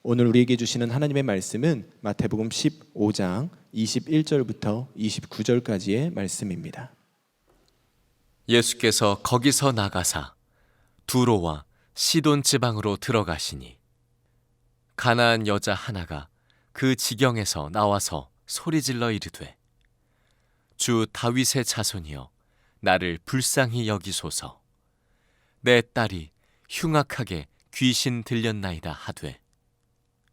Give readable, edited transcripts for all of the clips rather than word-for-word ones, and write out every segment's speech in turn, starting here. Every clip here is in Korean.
오늘 우리에게 주시는 하나님의 말씀은 마태복음 15장 21절부터 29절까지의 말씀입니다. 예수께서 거기서 나가사 두로와 시돈 지방으로 들어가시니 가나안 여자 하나가 그 지경에서 나와서 소리질러 이르되 주 다윗의 자손이여 나를 불쌍히 여기소서. 내 딸이 흉악하게 귀신 들렸나이다 하되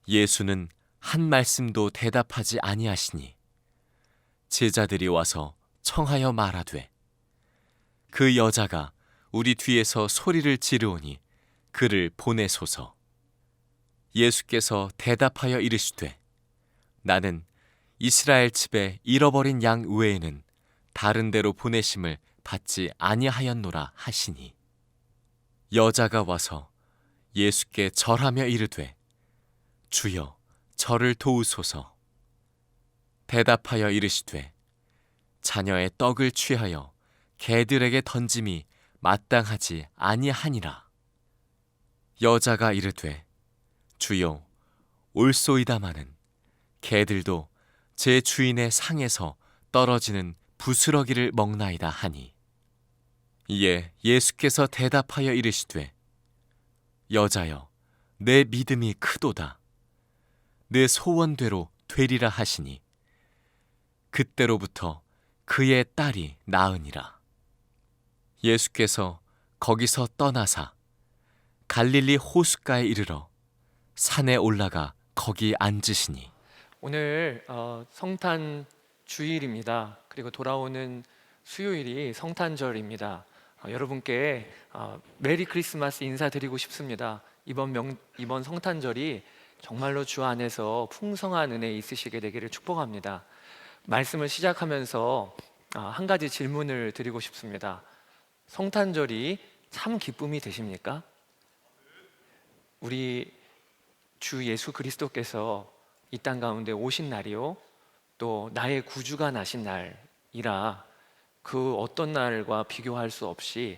예수는 한 말씀도 대답하지 아니하시니 제자들이 와서 청하여 말하되 그 여자가 우리 뒤에서 소리를 지르오니 그를 보내소서. 예수께서 대답하여 이르시되 나는 이스라엘 집에 잃어버린 양 외에는 다른 데로 보내심을 받지 아니하였노라 하시니 여자가 와서 예수께 절하며 이르되 주여 저를 도우소서. 대답하여 이르시되 자녀의 떡을 취하여 개들에게 던짐이 마땅하지 아니하니라. 여자가 이르되 주여 옳소이다마는 개들도 제 주인의 상에서 떨어지는 부스러기를 먹나이다 하니 이에 예수께서 대답하여 이르시되 여자여 내 믿음이 크도다. 내 소원대로 되리라 하시니 그때로부터 그의 딸이 나으니라. 예수께서 거기서 떠나사 갈릴리 호숫가에 이르러 산에 올라가 거기 앉으시니 오늘 성탄 주일입니다. 그리고 돌아오는 수요일이 성탄절입니다. 여러분께 메리 크리스마스 인사드리고 싶습니다. 이번 성탄절이 정말로 주 안에서 풍성한 은혜 있으시게 되기를 축복합니다. 말씀을 시작하면서 한 가지 질문을 드리고 싶습니다. 성탄절이 참 기쁨이 되십니까? 우리 주 예수 그리스도께서 이 땅 가운데 오신 날이요, 또 나의 구주가 나신 날이라 그 어떤 날과 비교할 수 없이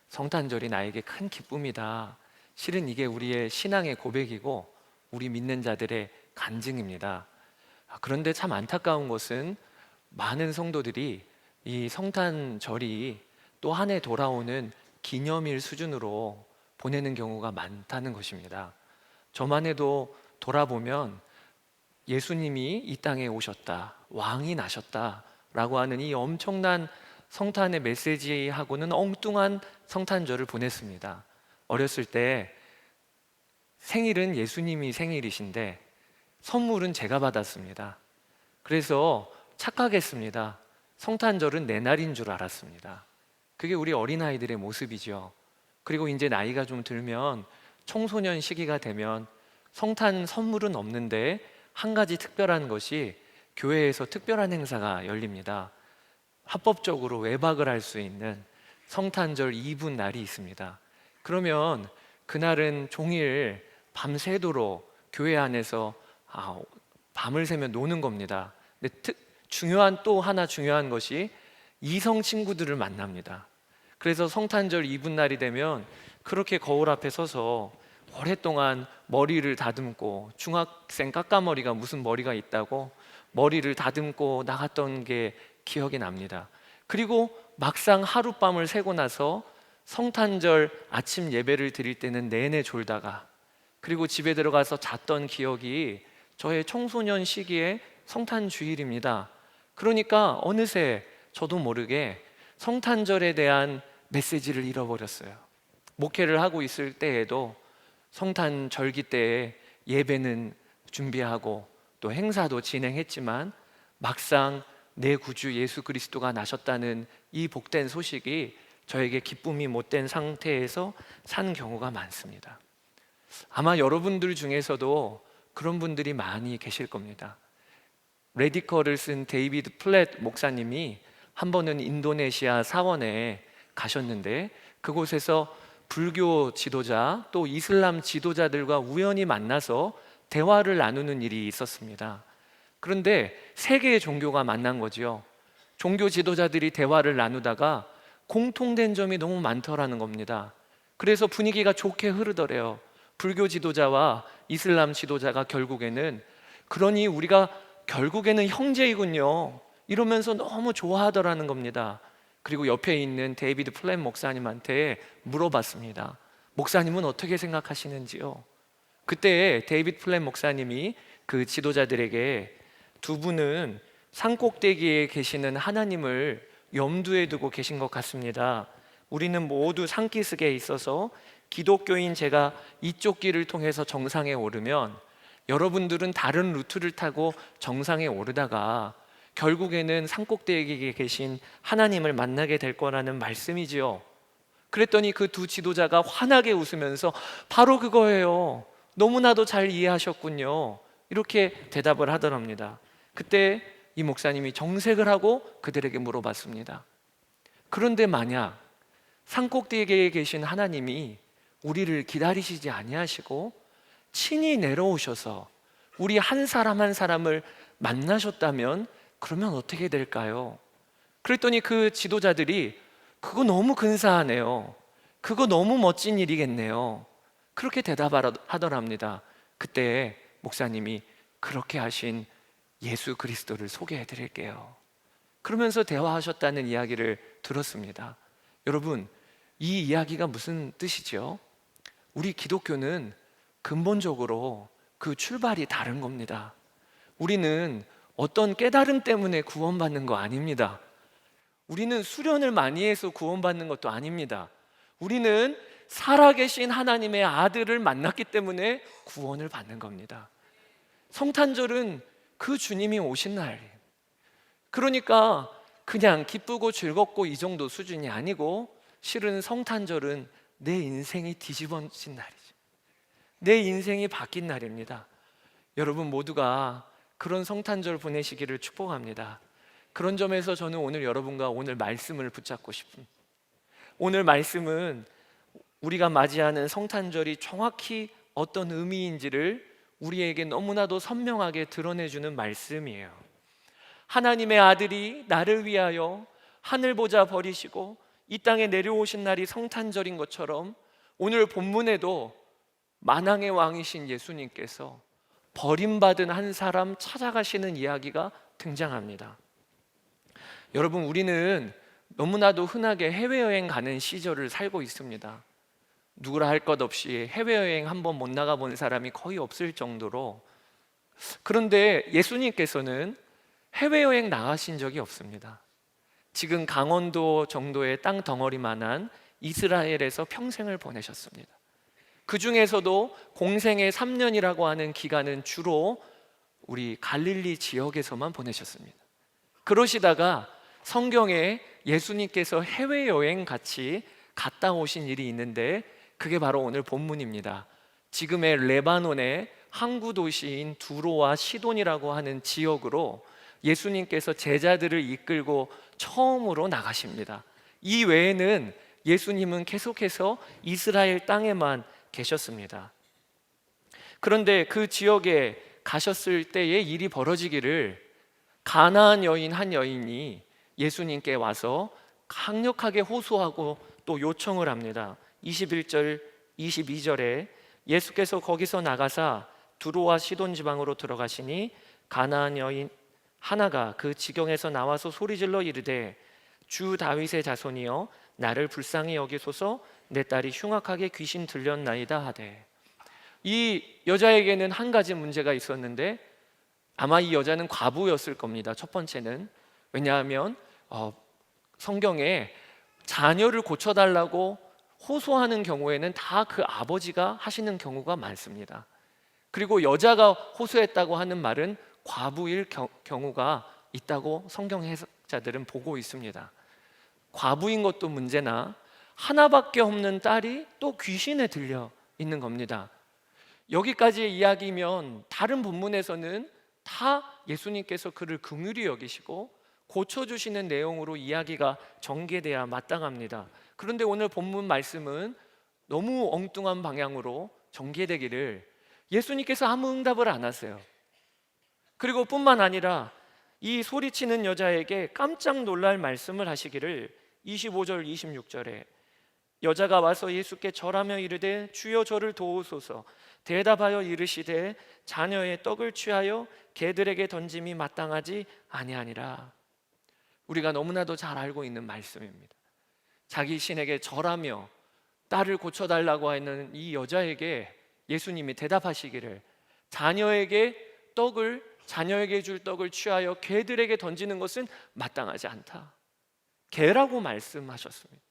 성탄절이 나에게 큰 기쁨이다. 실은 이게 우리의 신앙의 고백이고 우리 믿는 자들의 간증입니다. 그런데 참 안타까운 것은 많은 성도들이 이 성탄절이 또 한 해 돌아오는 기념일 수준으로 보내는 경우가 많다는 것입니다. 저만 해도 돌아보면 예수님이 이 땅에 오셨다, 왕이 나셨다 라고 하는 이 엄청난 성탄의 메시지하고는 엉뚱한 성탄절을 보냈습니다. 어렸을 때 생일은 예수님이 생일이신데 선물은 제가 받았습니다. 그래서 착각했습니다. 성탄절은 내 날인 줄 알았습니다. 그게 우리 어린아이들의 모습이죠. 그리고 이제 나이가 좀 들면 청소년 시기가 되면 성탄 선물은 없는데 한 가지 특별한 것이 교회에서 특별한 행사가 열립니다. 합법적으로 외박을 할 수 있는 성탄절 이브 날이 있습니다. 그러면 그날은 종일 밤새도록 교회 안에서 밤을 새며 노는 겁니다. 근데 또 하나 중요한 것이 이성 친구들을 만납니다. 그래서 성탄절 이브 날이 되면 그렇게 거울 앞에 서서 오랫동안 머리를 다듬고, 중학생 까까머리가 무슨 머리가 있다고 머리를 다듬고 나갔던 게 기억이 납니다. 그리고 막상 하룻밤을 새고 나서 성탄절 아침 예배를 드릴 때는 내내 졸다가, 그리고 집에 들어가서 잤던 기억이 저의 청소년 시기의 성탄 주일입니다. 그러니까 어느새 저도 모르게 성탄절에 대한 메시지를 잃어버렸어요. 목회를 하고 있을 때에도 성탄 절기 때에 예배는 준비하고 또 행사도 진행했지만 막상 내 구주 예수 그리스도가 나셨다는 이 복된 소식이 저에게 기쁨이 못된 상태에서 산 경우가 많습니다. 아마 여러분들 중에서도 그런 분들이 많이 계실 겁니다. 레디컬을 쓴 데이비드 플랫 목사님이 한 번은 인도네시아 사원에 가셨는데 그곳에서 불교 지도자 또 이슬람 지도자들과 우연히 만나서 대화를 나누는 일이 있었습니다. 그런데 세 개의 종교가 만난 거지요. 종교 지도자들이 대화를 나누다가 공통된 점이 너무 많더라는 겁니다. 그래서 분위기가 좋게 흐르더래요. 불교 지도자와 이슬람 지도자가 결국에는 그러니 우리가 결국에는 형제이군요 이러면서 너무 좋아하더라는 겁니다. 그리고 옆에 있는 데이비드 플랫 목사님한테 물어봤습니다. 목사님은 어떻게 생각하시는지요? 그때 데이비드 플랫 목사님이 그 지도자들에게 두 분은 산꼭대기에 계시는 하나님을 염두에 두고 계신 것 같습니다. 우리는 모두 산기슭에 있어서 기독교인 제가 이쪽 길을 통해서 정상에 오르면 여러분들은 다른 루트를 타고 정상에 오르다가 결국에는 산꼭대기에 계신 하나님을 만나게 될 거라는 말씀이지요. 그랬더니 그 두 지도자가 환하게 웃으면서 바로 그거예요. 너무나도 잘 이해하셨군요. 이렇게 대답을 하더랍니다. 그때 이 목사님이 정색을 하고 그들에게 물어봤습니다. 그런데 만약 산꼭대기에 계신 하나님이 우리를 기다리시지 아니하시고 친히 내려오셔서 우리 한 사람 한 사람을 만나셨다면 그러면 어떻게 될까요? 그랬더니 그 지도자들이 그거 너무 근사하네요. 그거 너무 멋진 일이겠네요. 그렇게 대답하더랍니다. 그때 목사님이 그렇게 하신 예수 그리스도를 소개해 드릴게요. 그러면서 대화하셨다는 이야기를 들었습니다. 여러분, 이 이야기가 무슨 뜻이죠? 우리 기독교는 근본적으로 그 출발이 다른 겁니다. 우리는 어떤 깨달음 때문에 구원받는 거 아닙니다. 우리는 수련을 많이 해서 구원받는 것도 아닙니다. 우리는 살아계신 하나님의 아들을 만났기 때문에 구원을 받는 겁니다. 성탄절은 그 주님이 오신 날이에요. 그러니까 그냥 기쁘고 즐겁고 이 정도 수준이 아니고 실은 성탄절은 내 인생이 뒤집어진 날이죠. 내 인생이 바뀐 날입니다. 여러분 모두가 그런 성탄절 보내시기를 축복합니다. 그런 점에서 저는 오늘 여러분과 오늘 말씀을 붙잡고 싶은, 오늘 말씀은 우리가 맞이하는 성탄절이 정확히 어떤 의미인지를 우리에게 너무나도 선명하게 드러내주는 말씀이에요. 하나님의 아들이 나를 위하여 하늘 보좌 버리시고 이 땅에 내려오신 날이 성탄절인 것처럼 오늘 본문에도 만왕의 왕이신 예수님께서 버림받은 한 사람 찾아가시는 이야기가 등장합니다. 여러분, 우리는 너무나도 흔하게 해외여행 가는 시절을 살고 있습니다. 누구라 할 것 없이 해외여행 한번 못 나가본 사람이 거의 없을 정도로. 그런데 예수님께서는 해외여행 나가신 적이 없습니다. 지금 강원도 정도의 땅 덩어리만한 이스라엘에서 평생을 보내셨습니다. 그 중에서도 공생의 3년이라고 하는 기간은 주로 우리 갈릴리 지역에서만 보내셨습니다. 그러시다가 성경에 예수님께서 해외여행 같이 갔다 오신 일이 있는데 그게 바로 오늘 본문입니다. 지금의 레바논의 항구 도시인 두로와 시돈이라고 하는 지역으로 예수님께서 제자들을 이끌고 처음으로 나가십니다. 이 외에는 예수님은 계속해서 이스라엘 땅에만 계셨습니다. 그런데 그 지역에 가셨을 때의 일이 벌어지기를 가나안 여인 한 여인이 예수님께 와서 강력하게 호소하고 또 요청을 합니다. 21절, 22절에 예수께서 거기서 나가사 두로와 시돈 지방으로 들어가시니 가나안 여인 하나가 그 지경에서 나와서 소리질러 이르되 주 다윗의 자손이여 나를 불쌍히 여기소서 내 딸이 흉악하게 귀신 들렸나이다 하되. 이 여자에게는 한 가지 문제가 있었는데 아마 이 여자는 과부였을 겁니다. 첫 번째는 왜냐하면 성경에 자녀를 고쳐달라고 호소하는 경우에는 다 그 아버지가 하시는 경우가 많습니다. 그리고 여자가 호소했다고 하는 말은 과부일 경우가 있다고 성경 해석자들은 보고 있습니다. 과부인 것도 문제나 하나밖에 없는 딸이 또 귀신에 들려 있는 겁니다. 여기까지의 이야기면 다른 본문에서는 다 예수님께서 그를 긍휼히 여기시고 고쳐주시는 내용으로 이야기가 전개돼야 마땅합니다. 그런데 오늘 본문 말씀은 너무 엉뚱한 방향으로 전개되기를 예수님께서 아무 응답을 안 하세요. 그리고 뿐만 아니라 이 소리치는 여자에게 깜짝 놀랄 말씀을 하시기를 25절 26절에 여자가 와서 예수께 절하며 이르되 주여 저를 도우소서. 대답하여 이르시되 자녀의 떡을 취하여 개들에게 던짐이 마땅하지 아니하니라. 우리가 너무나도 잘 알고 있는 말씀입니다. 자기 신에게 절하며 딸을 고쳐달라고 하는 이 여자에게 예수님이 대답하시기를 자녀에게 줄 떡을 취하여 개들에게 던지는 것은 마땅하지 않다. 개라고 말씀하셨습니다.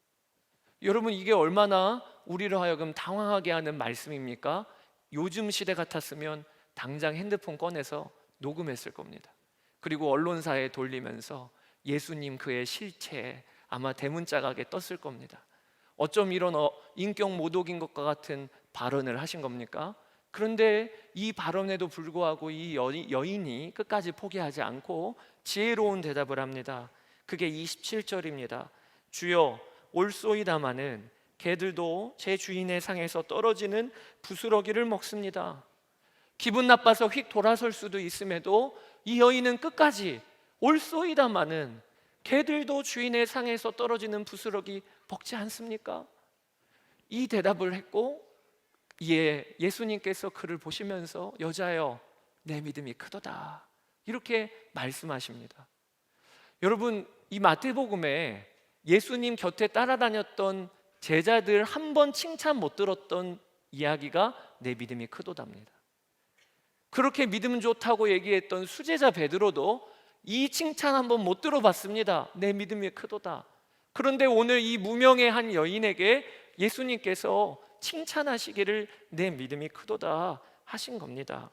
여러분, 이게 얼마나 우리를 하여금 당황하게 하는 말씀입니까? 요즘 시대 같았으면 당장 핸드폰 꺼내서 녹음했을 겁니다. 그리고 언론사에 돌리면서 예수님 그의 실체 아마 대문짝하게 떴을 겁니다. 어쩜 이런 인격 모독인 것과 같은 발언을 하신 겁니까? 그런데 이 발언에도 불구하고 이 여인이 끝까지 포기하지 않고 지혜로운 대답을 합니다. 그게 27절입니다. 주여 올소이다마는 개들도 제 주인의 상에서 떨어지는 부스러기를 먹습니다. 기분 나빠서 휙 돌아설 수도 있음에도 이 여인은 끝까지 올소이다마는 개들도 주인의 상에서 떨어지는 부스러기 먹지 않습니까? 이 대답을 했고 이에 예수님께서 그를 보시면서 여자여 내 믿음이 크도다 이렇게 말씀하십니다. 여러분, 이 마태복음에 예수님 곁에 따라다녔던 제자들 한 번 칭찬 못 들었던 이야기가 내 믿음이 크도답니다. 그렇게 믿음 좋다고 얘기했던 수제자 베드로도 이 칭찬 한번 못 들어봤습니다. 내 믿음이 크도다. 그런데 오늘 이 무명의 한 여인에게 예수님께서 칭찬하시기를 내 믿음이 크도다 하신 겁니다.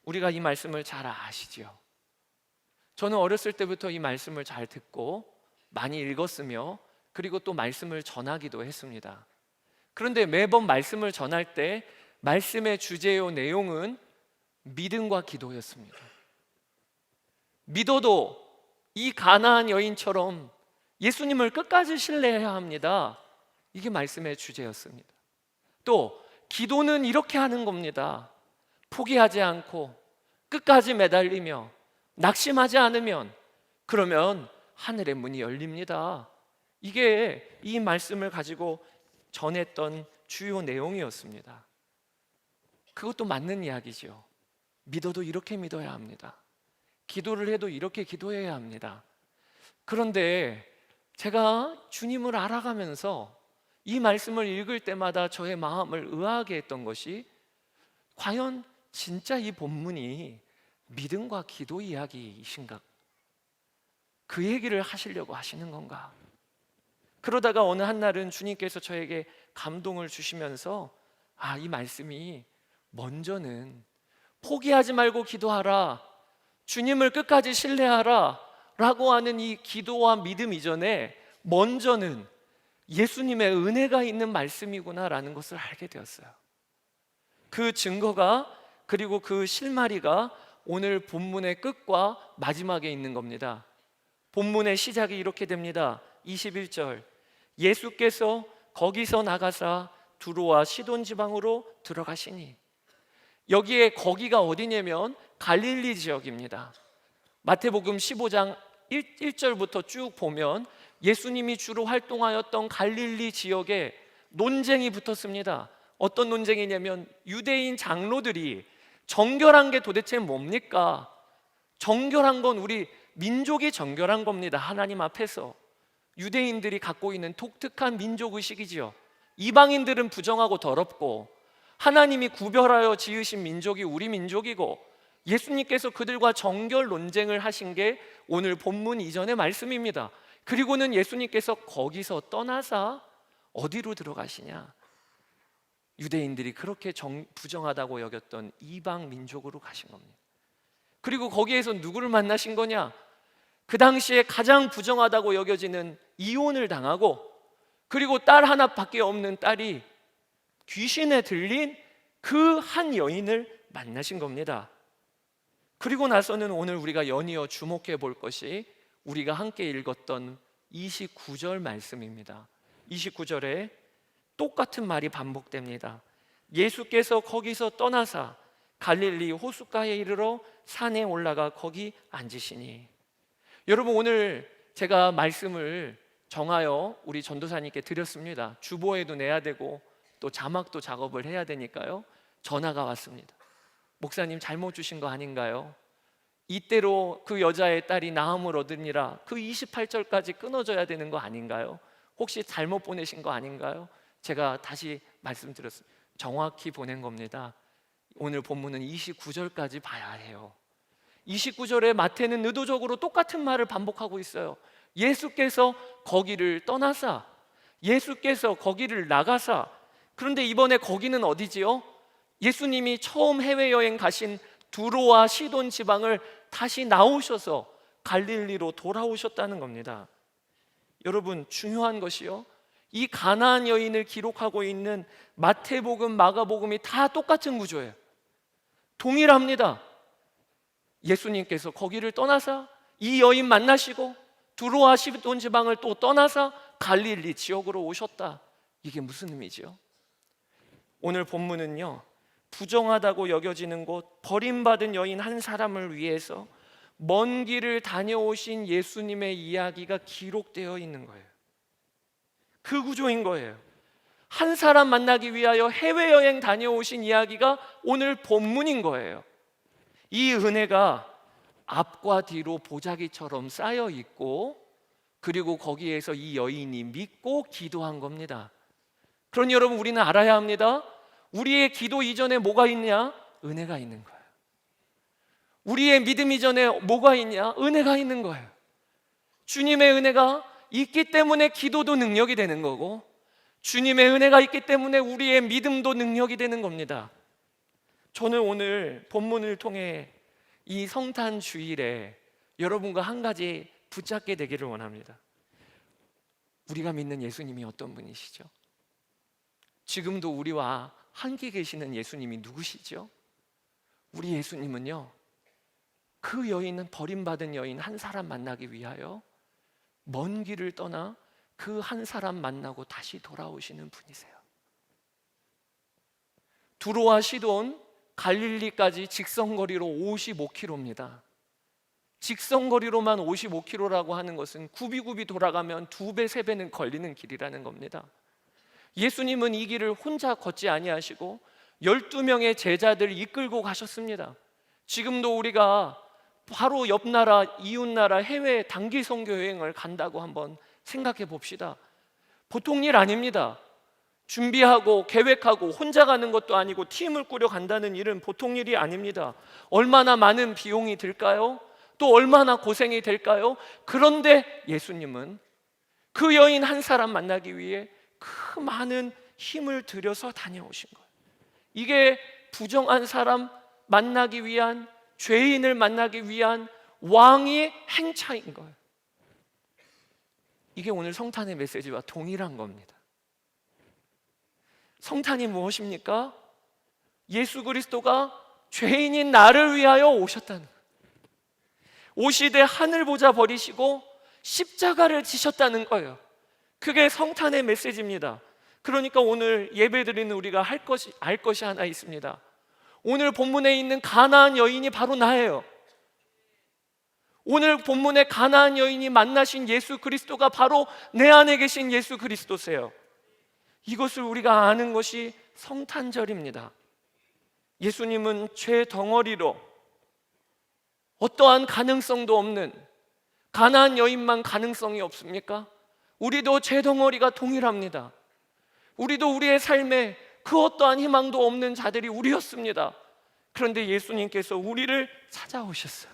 우리가 이 말씀을 잘 아시죠? 저는 어렸을 때부터 이 말씀을 잘 듣고 많이 읽었으며 그리고 또 말씀을 전하기도 했습니다. 그런데 매번 말씀을 전할 때 말씀의 주제요 내용은 믿음과 기도였습니다. 믿어도 이 가나안 여인처럼 예수님을 끝까지 신뢰해야 합니다. 이게 말씀의 주제였습니다. 또 기도는 이렇게 하는 겁니다. 포기하지 않고 끝까지 매달리며 낙심하지 않으면 그러면 하늘의 문이 열립니다. 이게 이 말씀을 가지고 전했던 주요 내용이었습니다. 그것도 맞는 이야기죠. 믿어도 이렇게 믿어야 합니다. 기도를 해도 이렇게 기도해야 합니다. 그런데 제가 주님을 알아가면서 이 말씀을 읽을 때마다 저의 마음을 의아하게 했던 것이 과연 진짜 이 본문이 믿음과 기도 이야기이신가? 그 얘기를 하시려고 하시는 건가? 그러다가 어느 한날은 주님께서 저에게 감동을 주시면서 이 말씀이 먼저는 포기하지 말고 기도하라, 주님을 끝까지 신뢰하라 라고 하는 이 기도와 믿음 이전에 먼저는 예수님의 은혜가 있는 말씀이구나라는 것을 알게 되었어요. 그 증거가 그리고 그 실마리가 오늘 본문의 끝과 마지막에 있는 겁니다. 본문의 시작이 이렇게 됩니다. 21절 예수께서 거기서 나가사 두로와 시돈 지방으로 들어가시니, 여기에 거기가 어디냐면 갈릴리 지역입니다. 마태복음 15장 1절부터 쭉 보면 예수님이 주로 활동하였던 갈릴리 지역에 논쟁이 붙었습니다. 어떤 논쟁이냐면 유대인 장로들이 정결한 게 도대체 뭡니까? 정결한 건 우리 민족이 정결한 겁니다. 하나님 앞에서. 유대인들이 갖고 있는 독특한 민족의식이지요. 이방인들은 부정하고 더럽고 하나님이 구별하여 지으신 민족이 우리 민족이고, 예수님께서 그들과 정결 논쟁을 하신 게 오늘 본문 이전의 말씀입니다. 그리고는 예수님께서 거기서 떠나사 어디로 들어가시냐? 유대인들이 그렇게 부정하다고 여겼던 이방 민족으로 가신 겁니다. 그리고 거기에서 누구를 만나신 거냐? 그 당시에 가장 부정하다고 여겨지는 이혼을 당하고 그리고 딸 하나밖에 없는 딸이 귀신에 들린 그 한 여인을 만나신 겁니다. 그리고 나서는 오늘 우리가 연이어 주목해 볼 것이 우리가 함께 읽었던 29절 말씀입니다. 29절에 똑같은 말이 반복됩니다. 예수께서 거기서 떠나사 갈릴리 호숫가에 이르러 산에 올라가 거기 앉으시니. 여러분, 오늘 제가 말씀을 정하여 우리 전도사님께 드렸습니다. 주보에도 내야 되고 또 자막도 작업을 해야 되니까요. 전화가 왔습니다. 목사님 잘못 주신 거 아닌가요? 이때로 그 여자의 딸이 나음을 얻으니라 그 28절까지 끊어져야 되는 거 아닌가요? 혹시 잘못 보내신 거 아닌가요? 제가 다시 말씀드렸습니다. 정확히 보낸 겁니다. 오늘 본문은 29절까지 봐야 해요. 29절에 마태는 의도적으로 똑같은 말을 반복하고 있어요. 예수께서 거기를 떠나사, 예수께서 거기를 나가사. 그런데 이번에 거기는 어디지요? 예수님이 처음 해외여행 가신 두로와 시돈 지방을 다시 나오셔서 갈릴리로 돌아오셨다는 겁니다. 여러분, 중요한 것이요, 이 가나안 여인을 기록하고 있는 마태복음, 마가복음이 다 똑같은 구조예요. 동일합니다. 예수님께서 거기를 떠나사 이 여인 만나시고 두로와 시돈 지방을 또 떠나사 갈릴리 지역으로 오셨다. 이게 무슨 의미지요? 오늘 본문은요, 부정하다고 여겨지는 곳, 버림받은 여인 한 사람을 위해서 먼 길을 다녀오신 예수님의 이야기가 기록되어 있는 거예요. 그 구조인 거예요. 한 사람 만나기 위하여 해외여행 다녀오신 이야기가 오늘 본문인 거예요. 이 은혜가 앞과 뒤로 보자기처럼 쌓여 있고, 그리고 거기에서 이 여인이 믿고 기도한 겁니다. 그러니 여러분, 우리는 알아야 합니다. 우리의 기도 이전에 뭐가 있냐? 은혜가 있는 거예요. 우리의 믿음 이전에 뭐가 있냐? 은혜가 있는 거예요. 주님의 은혜가 있기 때문에 기도도 능력이 되는 거고, 주님의 은혜가 있기 때문에 우리의 믿음도 능력이 되는 겁니다. 저는 오늘 본문을 통해 이 성탄 주일에 여러분과 한 가지 붙잡게 되기를 원합니다. 우리가 믿는 예수님이 어떤 분이시죠? 지금도 우리와 함께 계시는 예수님이 누구시죠? 우리 예수님은요, 그 여인은, 버림받은 여인 한 사람 만나기 위하여 먼 길을 떠나 그 한 사람 만나고 다시 돌아오시는 분이세요. 두로와 시돈, 갈릴리까지 직선거리로 55km입니다. 직선거리로만 55km라고 하는 것은 굽이굽이 돌아가면 2배, 3배는 걸리는 길이라는 겁니다. 예수님은 이 길을 혼자 걷지 아니하시고 12명의 제자들 이끌고 가셨습니다. 지금도 우리가 바로 옆 나라, 이웃 나라 해외 단기 선교 여행을 간다고 한번 생각해 봅시다. 보통 일 아닙니다. 준비하고 계획하고 혼자 가는 것도 아니고 팀을 꾸려 간다는 일은 보통 일이 아닙니다. 얼마나 많은 비용이 들까요? 또 얼마나 고생이 될까요? 그런데 예수님은 그 여인 한 사람 만나기 위해 그 많은 힘을 들여서 다녀오신 거예요. 이게 부정한 사람 만나기 위한, 죄인을 만나기 위한 왕의 행차인 거예요. 이게 오늘 성탄의 메시지와 동일한 겁니다. 성탄이 무엇입니까? 예수 그리스도가 죄인인 나를 위하여 오셨다는 거예요. 오시되 하늘 보자 버리시고 십자가를 지셨다는 거예요. 그게 성탄의 메시지입니다. 그러니까 오늘 예배드리는 우리가 알 것이 하나 있습니다. 오늘 본문에 있는 가나안 여인이 바로 나예요. 오늘 본문에 가나안 여인이 만나신 예수 그리스도가 바로 내 안에 계신 예수 그리스도세요. 이것을 우리가 아는 것이 성탄절입니다. 예수님은 죄 덩어리로 어떠한 가능성도 없는, 가나안 여인만 가능성이 없습니까? 우리도 죄 덩어리가 동일합니다. 우리도 우리의 삶에 그 어떠한 희망도 없는 자들이 우리였습니다. 그런데 예수님께서 우리를 찾아오셨어요.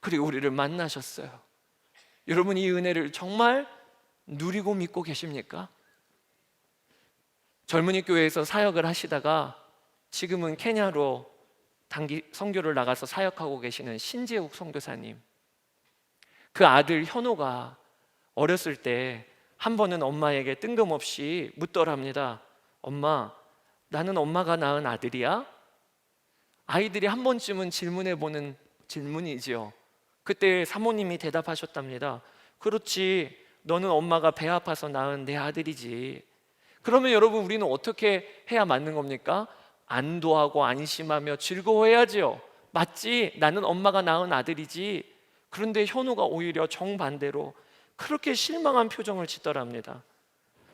그리고 우리를 만나셨어요. 여러분, 이 은혜를 정말 누리고 믿고 계십니까? 젊은이 교회에서 사역을 하시다가 지금은 케냐로 단기 선교를 나가서 사역하고 계시는 신재욱 선교사님, 그 아들 현호가 어렸을 때 한 번은 엄마에게 뜬금없이 묻더랍니다. 엄마, 나는 엄마가 낳은 아들이야? 아이들이 한 번쯤은 질문해보는 질문이지요. 그때 사모님이 대답하셨답니다. 그렇지, 너는 엄마가 배 아파서 낳은 내 아들이지. 그러면 여러분, 우리는 어떻게 해야 맞는 겁니까? 안도하고 안심하며 즐거워해야지요. 맞지, 나는 엄마가 낳은 아들이지. 그런데 현우가 오히려 정반대로 그렇게 실망한 표정을 짓더랍니다.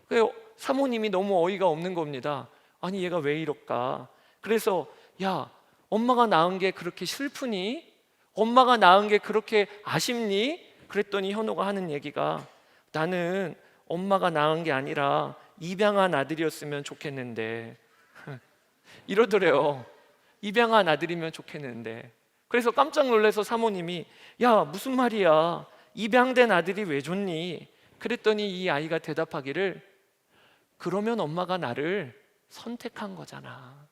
그 사모님이 너무 어이가 없는 겁니다. 아니 얘가 왜 이럴까? 그래서 야, 엄마가 낳은 게 그렇게 슬프니? 엄마가 낳은 게 그렇게 아쉽니? 그랬더니 현호가 하는 얘기가 나는 엄마가 낳은 게 아니라 입양한 아들이었으면 좋겠는데 이러더래요. 입양한 아들이면 좋겠는데. 그래서 깜짝 놀라서 사모님이 야, 무슨 말이야? 입양된 아들이 왜 좋니? 그랬더니 이 아이가 대답하기를 그러면 엄마가 나를 선택한 거잖아.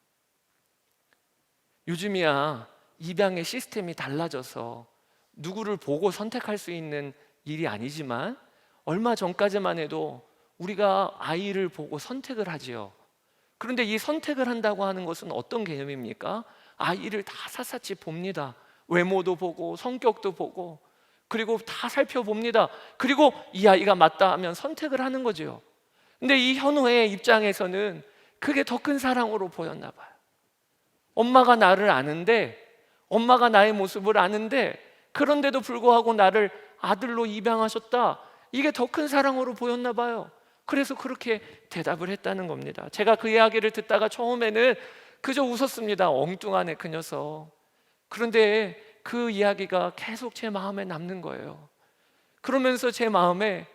요즘이야 입양의 시스템이 달라져서 누구를 보고 선택할 수 있는 일이 아니지만 얼마 전까지만 해도 우리가 아이를 보고 선택을 하지요. 그런데 이 선택을 한다고 하는 것은 어떤 개념입니까? 아이를 다 샅샅이 봅니다. 외모도 보고 성격도 보고 그리고 다 살펴봅니다. 그리고 이 아이가 맞다 하면 선택을 하는 거죠. 근데 이 현우의 입장에서는 그게 더 큰 사랑으로 보였나 봐요. 엄마가 나를 아는데, 엄마가 나의 모습을 아는데, 그런데도 불구하고 나를 아들로 입양하셨다. 이게 더 큰 사랑으로 보였나 봐요. 그래서 그렇게 대답을 했다는 겁니다. 제가 그 이야기를 듣다가 처음에는 그저 웃었습니다. 엉뚱하네 그 녀석. 그런데 그 이야기가 계속 제 마음에 남는 거예요. 그러면서 제 마음에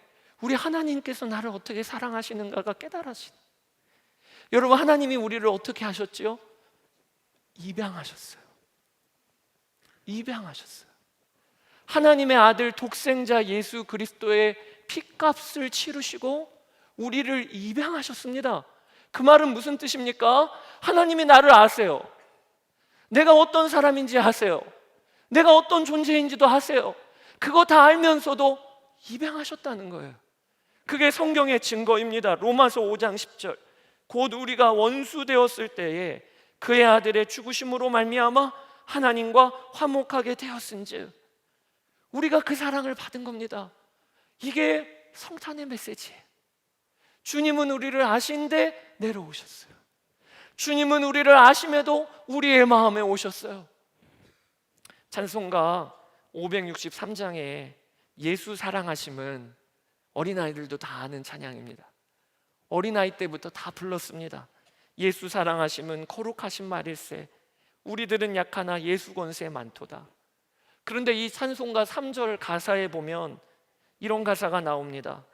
우리 하나님께서 나를 어떻게 사랑하시는가가 깨달아지는. 여러분, 하나님이 우리를 어떻게 하셨죠? 입양하셨어요. 입양하셨어요. 하나님의 아들 독생자 예수 그리스도의 피값을 치르시고 우리를 입양하셨습니다. 그 말은 무슨 뜻입니까? 하나님이 나를 아세요. 내가 어떤 사람인지 아세요. 내가 어떤 존재인지도 아세요. 그거 다 알면서도 입양하셨다는 거예요. 그게 성경의 증거입니다. 로마서 5장 10절. 곧 우리가 원수 되었을 때에 그의 아들의 죽으심으로 말미암아 하나님과 화목하게 되었은즉 우리가 그 사랑을 받은 겁니다. 이게 성탄의 메시지예요. 주님은 우리를 아신데 내려오셨어요. 주님은 우리를 아심에도 우리의 마음에 오셨어요. 찬송가 563장에 예수 사랑하심은 어린아이들도 다 아는 찬양입니다. 어린아이 때부터 다 불렀습니다. 예수 사랑하심은 거룩하신 말일세 우리들은 약하나 예수 권세 많도다. 그런데 이 찬송가 3절 가사에 보면 이런 가사가 나옵니다.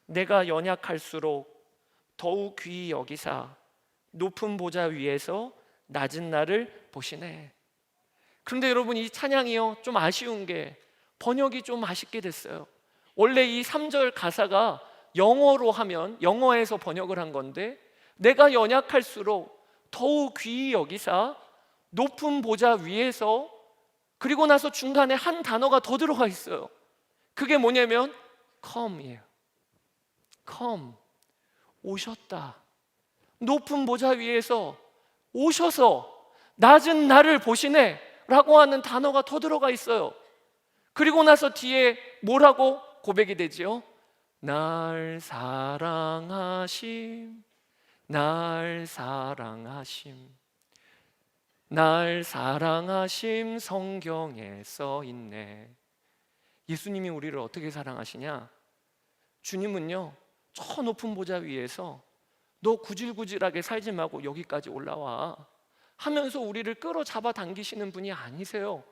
내가 연약할수록 더욱 귀히 여기사 높은 보좌 위에서 낮은 나를 보시네. 그런데 여러분, 이 찬양이요 좀 아쉬운 게 번역이 좀 아쉽게 됐어요. 원래 이 3절 가사가 영어로 하면 영어에서 번역을 한 건데 내가 연약할수록 더욱 귀히 여기사 높은 보좌 위에서, 그리고 나서 중간에 한 단어가 더 들어가 있어요. 그게 뭐냐면 come이에요. come, 오셨다. 높은 보좌 위에서 오셔서 낮은 나를 보시네 라고 하는 단어가 더 들어가 있어요. 그리고 나서 뒤에 뭐라고 고백이 되지요? 날 사랑하심, 날 사랑하심, 날 사랑하심 성경에 써 있네. 예수님이 우리를 어떻게 사랑하시냐? 주님은요 저 높은 보좌 위에서 너 구질구질하게 살지 말고 여기까지 올라와 하면서 우리를 끌어잡아 당기시는 분이 아니세요.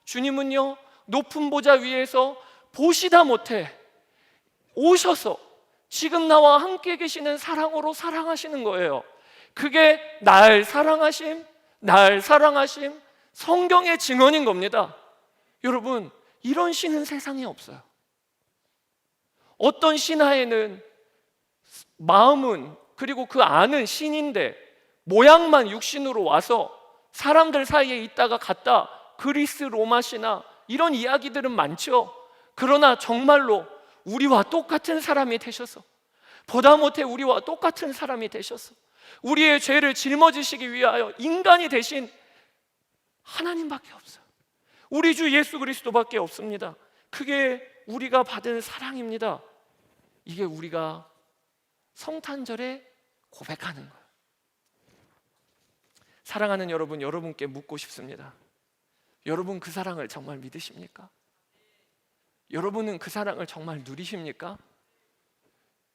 주님은요 높은 보좌 위에서 보시다 못해 오셔서 지금 나와 함께 계시는 사랑으로 사랑하시는 거예요. 그게 날 사랑하심, 날 사랑하심, 성경의 증언인 겁니다. 여러분, 이런 신은 세상에 없어요. 어떤 신하에는 마음은, 그리고 그 안은 신인데 모양만 육신으로 와서 사람들 사이에 있다가 갔다, 그리스 로마 신화 이런 이야기들은 많죠. 그러나 정말로 우리와 똑같은 사람이 되셔서, 보다 못해 우리와 똑같은 사람이 되셔서 우리의 죄를 짊어지시기 위하여 인간이 되신 하나님밖에 없어요. 우리 주 예수 그리스도밖에 없습니다. 그게 우리가 받은 사랑입니다. 이게 우리가 성탄절에 고백하는 거예요. 사랑하는 여러분, 여러분께 묻고 싶습니다. 여러분 그 사랑을 정말 믿으십니까? 여러분은 그 사랑을 정말 누리십니까?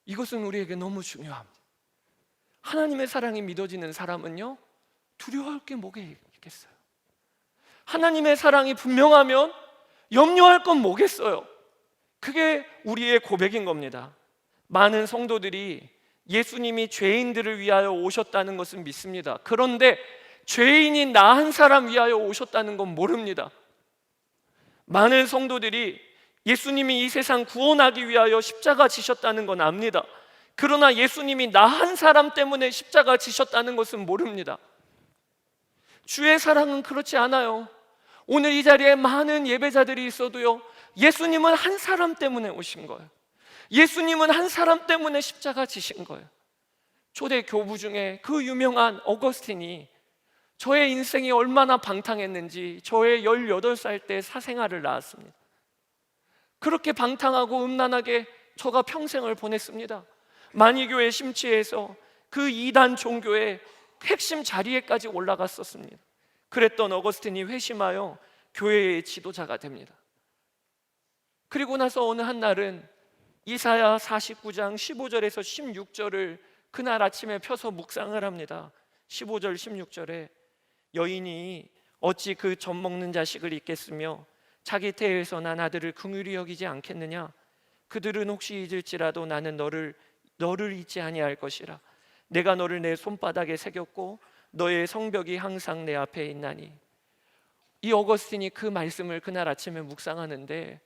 이것은 우리에게 너무 중요합니다. 하나님의 사랑이 믿어지는 사람은요, 두려워할 게 뭐가 있겠어요? 하나님의 사랑이 분명하면 염려할 건 뭐겠어요? 그게 우리의 고백인 겁니다. 많은 성도들이 예수님이 죄인들을 위하여 오셨다는 것은 믿습니다. 그런데 죄인인 나 한 사람 위하여 오셨다는 건 모릅니다. 많은 성도들이 예수님이 이 세상 구원하기 위하여 십자가 지셨다는 건 압니다. 그러나 예수님이 나 한 사람 때문에 십자가 지셨다는 것은 모릅니다. 주의 사랑은 그렇지 않아요. 오늘 이 자리에 많은 예배자들이 있어도요, 예수님은 한 사람 때문에 오신 거예요. 예수님은 한 사람 때문에 십자가 지신 거예요. 초대 교부 중에 그 유명한 어거스틴이 저의 인생이 얼마나 방탕했는지 저의 18살 때 사생아를 낳았습니다. 그렇게 방탕하고 음란하게 저가 평생을 보냈습니다. 만이교회 심취해서 그 이단 종교의 핵심 자리에까지 올라갔었습니다. 그랬던 어거스틴이 회심하여 교회의 지도자가 됩니다. 그리고 나서 어느 한 날은 이사야 49장 15절에서 16절을 그날 아침에 펴서 묵상을 합니다. 15절 16절에 여인이 어찌 그 젖 먹는 자식을 잊겠으며 자기 태에서 난 아들을 긍휼히 여기지 않겠느냐. 그들은 혹시 잊을지라도 나는 너를 잊지 아니할 것이라. 내가 너를 내 손바닥에 새겼고 너의 성벽이 항상 내 앞에 있나니. 이 어거스틴이 그 말씀을 그날 아침에 묵상하는데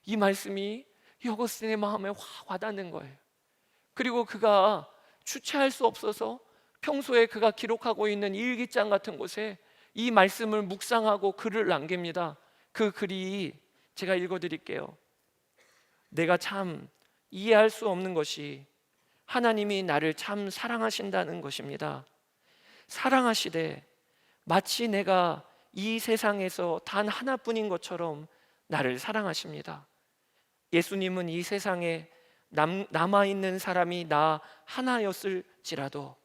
이 말씀이 이 어거스틴의 마음에 확 와닿는 거예요. 그리고 그가 주체할 수 없어서 평소에 그가 기록하고 있는 일기장 같은 곳에 이 말씀을 묵상하고 글을 남깁니다. 그 글이 제가 읽어드릴게요. 내가 참 이해할 수 없는 것이 하나님이 나를 참 사랑하신다는 것입니다. 사랑하시되 마치 내가 이 세상에서 단 하나뿐인 것처럼 나를 사랑하십니다. 예수님은 이 세상에 남아있는 사람이 나 하나였을지라도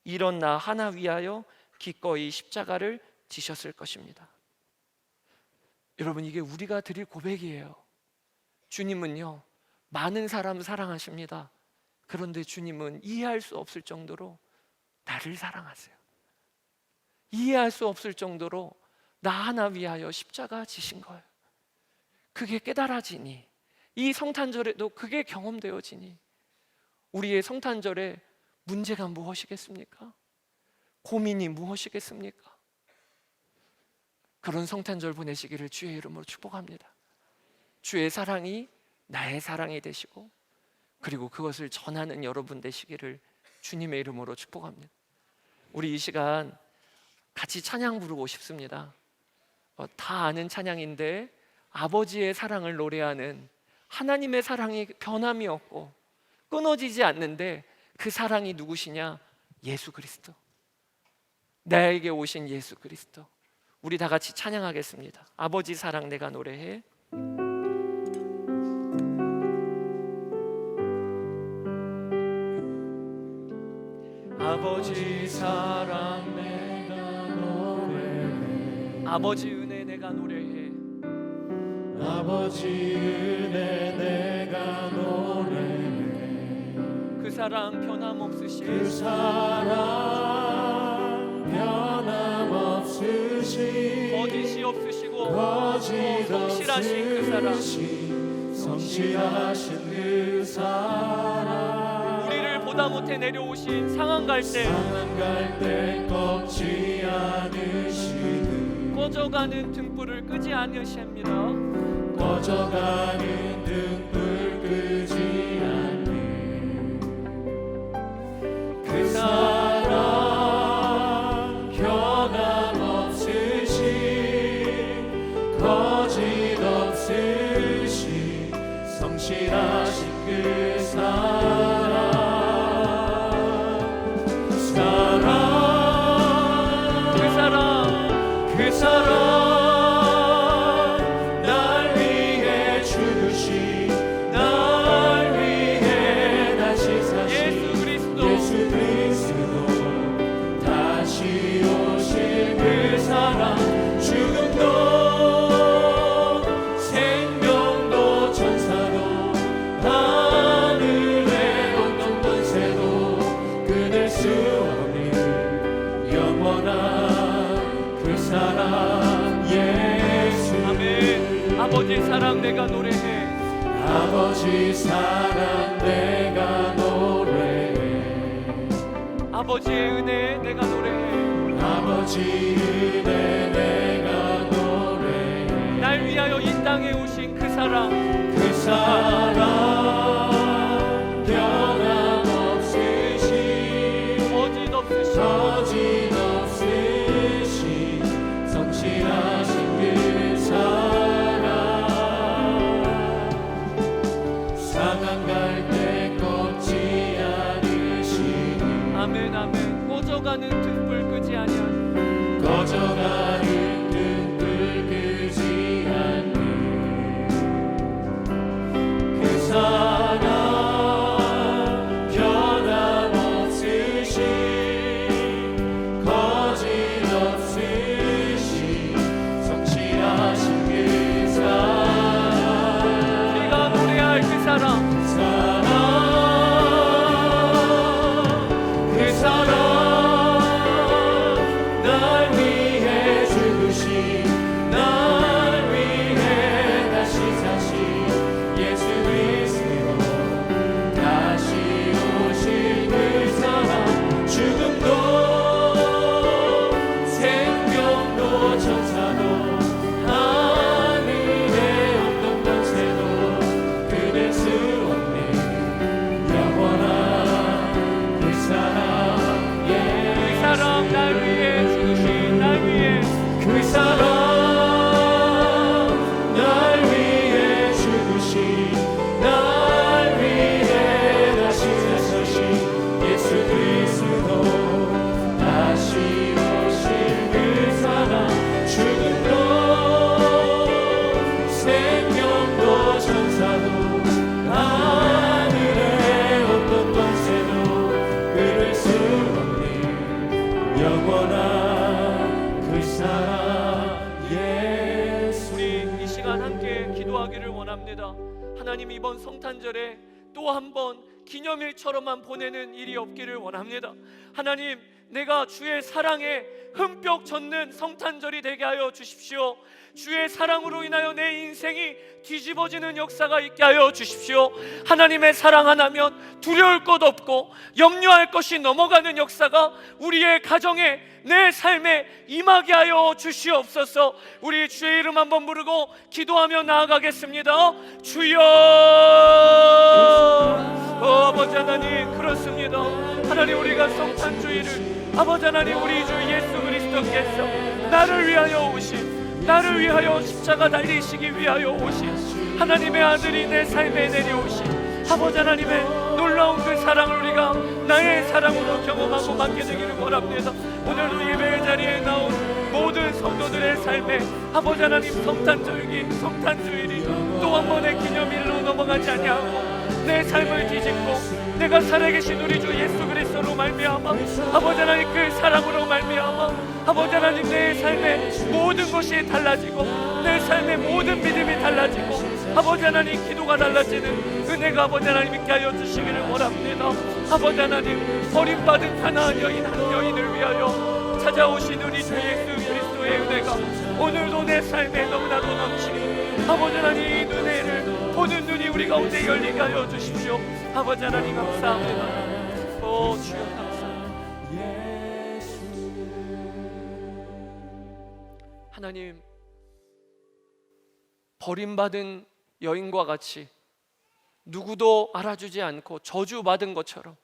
이런 나 하나 위하여 기꺼이 십자가를 지셨을 것입니다. 여러분, 이게 우리가 드릴 고백이에요. 주님은요, 많은 사람 사랑하십니다. 그런데 주님은 이해할 수 없을 정도로 나를 사랑하세요. 이해할 수 없을 정도로 나 하나 위하여 십자가 지신 거예요. 그게 깨달아지니, 이 성탄절에도 그게 경험되어지니 우리의 성탄절에 문제가 무엇이겠습니까? 고민이 무엇이겠습니까? 그런 성탄절 보내시기를 주의 이름으로 축복합니다. 주의 사랑이 나의 사랑이 되시고 그리고 그것을 전하는 여러분 되시기를 주님의 이름으로 축복합니다. 우리 이 시간 같이 찬양 부르고 싶습니다. 다 아는 찬양인데 아버지의 사랑을 노래하는, 하나님의 사랑이 변함이 없고 끊어지지 않는데 그 사랑이 누구시냐? 예수 그리스도, 나에게 오신 예수 그리스도. 우리 다 같이 찬양하겠습니다. 아버지 사랑 내가 노래해. 아버지 사랑 내가 노래해. 아버지 은혜 내가 노래해. 아버지 은혜 내가 노래해. 그 사랑 변함없으신 그 사랑 변함없으신 거짓이 없으시고 거짓 성실하신 그 사랑, 없으신 성실하신 그 사랑. 우리를 보다 못해 내려오신 상한 갈대, 상한 갈대 꺾지 않으시듯 꺼져가는 등불을 끄지 않으십니다. 꺼져가는 등불 끄지 않는 그 사랑 변함없으신 거짓 없으신 성실하신 그 사랑. 그 사랑 날 위해 죽으신, 날 위해 다시 사신 예수 그리스도, 다시 오실 그 사랑. 죽음도 생명도 아버지 사랑 내가 노래해. 아버지 사랑 내가 노래해. 아버지의 은혜 내가 노래해. 아버지 은혜 내가 노래해. 날 위하여 이 땅에 오신 그 사랑, 그 사랑 변함없으신 거짓없으신 성실하신 그 사랑 상한 갈대 꺾지 않으시니 아멘 아멘. 꺼져가는 등불 끄지 아니한 꺼져가는 등불 끄지 않는 그 사랑 변함없으신 거짓없으신 성실하신 그 사랑 우리가 노래할 그 사랑, 그 사랑 날 위해 죽으신 날 위해 다시 사신 예수 그리스도 다시 오신 그 사랑 죽음도 생명도 천사도 하늘에 없던 권세도 끊을 수 없는 영원한 그 사랑 그 사랑 날 위해 죽으신 날 위해 그 사랑 날 위해 죽으신 날 위해 다시 사신 예수 그리스도 다시 오신 그 사랑 죽음도 생명도 천사도 하늘에 어떤 권세도 끊을 수 없는 영원한 그 사랑 예수 우리 이 시간 함께 기도하기를 원합니다. 하나님, 이번 성탄절에 또 한 번 기념일처럼만 보내는 일이 없기를 원합니다. 하나님, 내가 주의 사랑에 흠뻑 젖는 성탄절이 되게 하여 주십시오. 주의 사랑으로 인하여 내 인생이 뒤집어지는 역사가 있게 하여 주십시오. 하나님의 사랑 하나면 두려울 것 없고 염려할 것이 넘어가는 역사가 우리의 가정에, 내 삶에 임하게 하여 주시옵소서. 우리 주의 이름 한번 부르고 기도하며 나아가겠습니다. 주여. 아버지 하나님, 그렇습니다. 하나님, 우리가 성탄주의를 아버지 하나님, 우리 주 예수 그리스도께서 나를 위하여 오신, 나를 위하여 십자가 달리시기 위하여 오신 하나님의 아들이 내 삶에 내려오신 아버지 하나님의 놀라운 그 사랑을 우리가 나의 사랑으로 경험하고 맡게 되기를 원합니다. 오늘도 예배의 자리에 나온 모든 성도들의 삶에 아버지 하나님, 성탄주일이 또 한 번의 기념일로 넘어가지 아니하고 내 삶을 뒤집고 내가 살아계신 우리 주 예수 그리스도로 말미암아 아버지 하나님 그 사랑으로 말미암아 아버지 하나님 내 삶의 모든 것이 달라지고 내 삶의 모든 믿음이 달라지고 아버지 하나님 기도가 달라지는 은혜가 아버지 하나님 있게 하여 주시기를 원합니다. 아버지 하나님, 버림받은 가나안 여인 한 여인을 위하여 찾아오신 우리 주 예수 그리스도의 은혜가 오늘도 내 삶에 너무나도 넘치니 아버지 하나님, 이 은혜를 보는 눈이 우리 가운데 열리게 하여 주십시오. 아버지 하나님 감사합니다. 오 주여 감사합니다. 하나님, 버림받은 여인과 같이 누구도 알아주지 않고 저주받은 것처럼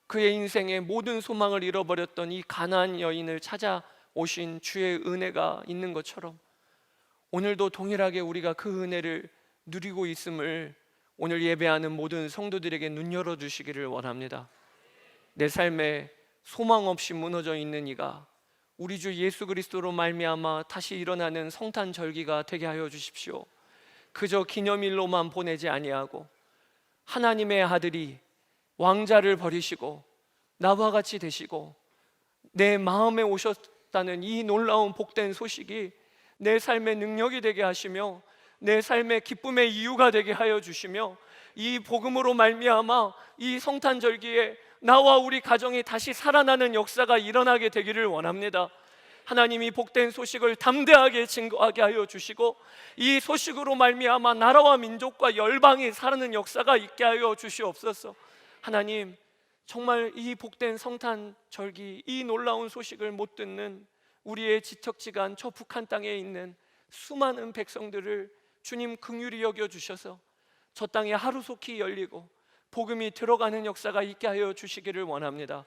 그의 인생의 모든 소망을 잃어버렸던 이 가나안 여인을 찾아오신 주의 은혜가 있는 것처럼 오늘도 동일하게 우리가 그 은혜를 누리고 있음을 오늘 예배하는 모든 성도들에게 눈 열어주시기를 원합니다. 내 삶에 소망 없이 무너져 있는 이가 우리 주 예수 그리스도로 말미암아 다시 일어나는 성탄절기가 되게 하여 주십시오. 그저 기념일로만 보내지 아니하고 하나님의 아들이 왕자를 버리시고 나와 같이 되시고 내 마음에 오셨다는 이 놀라운 복된 소식이 내 삶의 능력이 되게 하시며 내 삶의 기쁨의 이유가 되게 하여 주시며 이 복음으로 말미암아 이 성탄절기에 나와 우리 가정이 다시 살아나는 역사가 일어나게 되기를 원합니다. 하나님이 복된 소식을 담대하게 증거하게 하여 주시고 이 소식으로 말미암아 나라와 민족과 열방이 살아나는 역사가 있게 하여 주시옵소서. 하나님, 정말 이 복된 성탄 절기, 이 놀라운 소식을 못 듣는 우리의 지척지간 저 북한 땅에 있는 수많은 백성들을 주님 긍휼히 여겨 주셔서 저 땅에 하루속히 열리고 복음이 들어가는 역사가 있게 하여 주시기를 원합니다.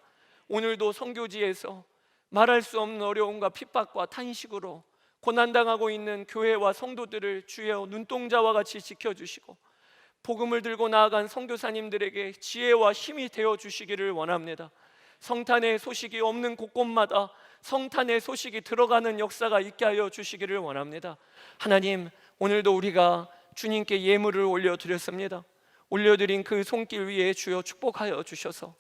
오늘도 선교지에서 말할 수 없는 어려움과 핍박과 탄식으로 고난당하고 있는 교회와 성도들을 주여 눈동자와 같이 지켜주시고 복음을 들고 나아간 선교사님들에게 지혜와 힘이 되어 주시기를 원합니다. 성탄의 소식이 없는 곳곳마다 성탄의 소식이 들어가는 역사가 있게 하여 주시기를 원합니다. 하나님, 오늘도 우리가 주님께 예물을 올려드렸습니다. 올려드린 그 손길 위에 주여 축복하여 주셔서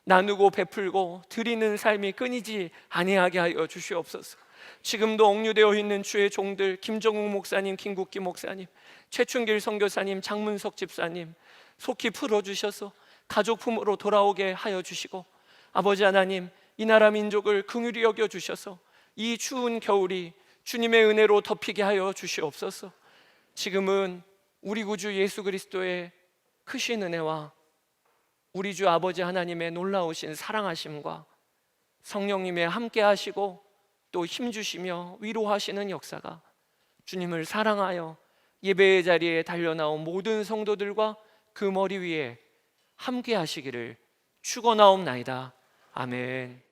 나누고 베풀고 드리는 삶이 끊이지 아니하게 하여 주시옵소서. 지금도 억류되어 있는 주의 종들 김정욱 목사님, 김국기 목사님, 최춘길 선교사님, 장문석 집사님 속히 풀어주셔서 가족 품으로 돌아오게 하여 주시고 아버지 하나님, 이 나라 민족을 긍휼히 여겨 주셔서 이 추운 겨울이 주님의 은혜로 덮이게 하여 주시옵소서. 지금은 우리 구주 예수 그리스도의 크신 은혜와 우리 주 아버지 하나님의 놀라우신 사랑하심과 성령님의 함께 하시고 또 힘주시며 위로하시는 역사가 주님을 사랑하여 예배의 자리에 달려나온 모든 성도들과 그 머리 위에 함께 하시기를 축원하옵나이다. 아멘.